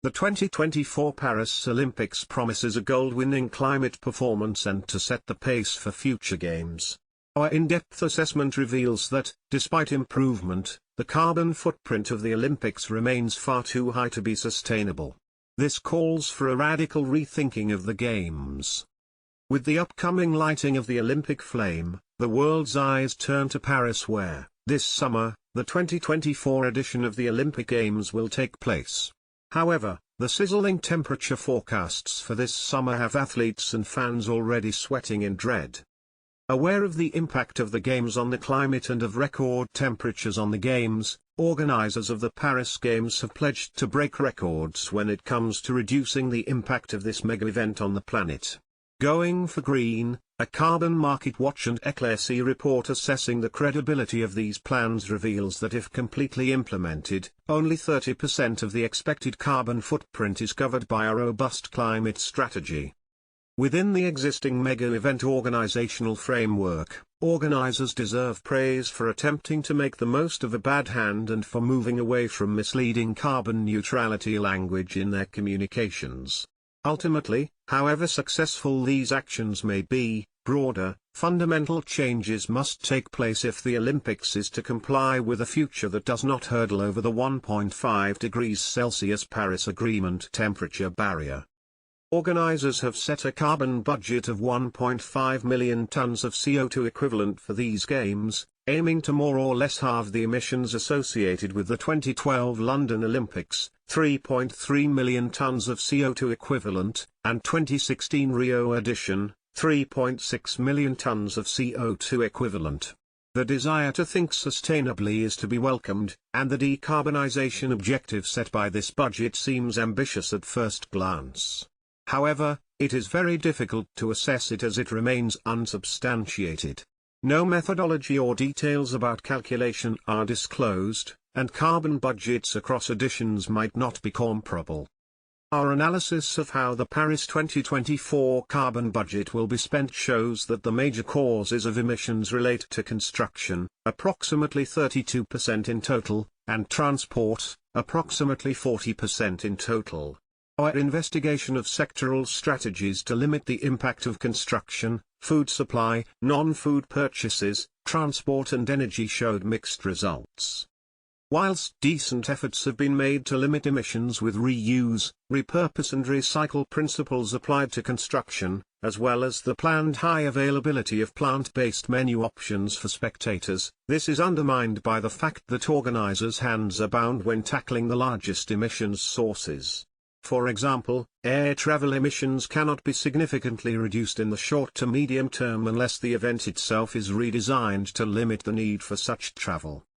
The 2024 Paris Olympics promises a gold-winning climate performance and to set the pace for future games. Our in-depth assessment reveals that, despite improvement, the carbon footprint of the Olympics remains far too high to be sustainable. This calls for a radical rethinking of the Games. With the upcoming lighting of the Olympic flame, the world's eyes turn to Paris where, this summer, the 2024 edition of the Olympic Games will take place. However, the sizzling temperature forecasts for this summer have athletes and fans already sweating in dread. Aware of the impact of the Games on the climate and of record temperatures on the Games, organizers of the Paris Games have pledged to break records when it comes to reducing the impact of this mega-event on the planet. Going for Green, a Carbon Market Watch and Eclairci report assessing the credibility of these plans reveals that if completely implemented, only 30% of the expected carbon footprint is covered by a robust climate strategy. Within the existing mega-event organizational framework, organizers deserve praise for attempting to make the most of a bad hand and for moving away from misleading carbon neutrality language in their communications. Ultimately, however successful these actions may be, broader, fundamental changes must take place if the Olympics is to comply with a future that does not hurdle over the 1.5 degrees Celsius Paris Agreement temperature barrier. Organizers have set a carbon budget of 1.5 million tons of CO2 equivalent for these games, aiming to more or less halve the emissions associated with the 2012 London Olympics, 3.3 million tons of CO2 equivalent, and 2016 Rio edition, 3.6 million tons of CO2 equivalent. The desire to think sustainably is to be welcomed, and the decarbonization objective set by this budget seems ambitious at first glance. However, it is very difficult to assess it as it remains unsubstantiated. No methodology or details about calculation are disclosed, and carbon budgets across editions might not be comparable. Our analysis of how the Paris 2024 carbon budget will be spent shows that the major causes of emissions relate to construction, approximately 32% in total, and transport, approximately 40% in total. Our investigation of sectoral strategies to limit the impact of construction, food supply, non-food purchases, transport and energy showed mixed results. Whilst decent efforts have been made to limit emissions with reuse, repurpose and recycle principles applied to construction, as well as the planned high availability of plant-based menu options for spectators, this is undermined by the fact that organizers' hands are bound when tackling the largest emissions sources. For example, air travel emissions cannot be significantly reduced in the short to medium term unless the event itself is redesigned to limit the need for such travel.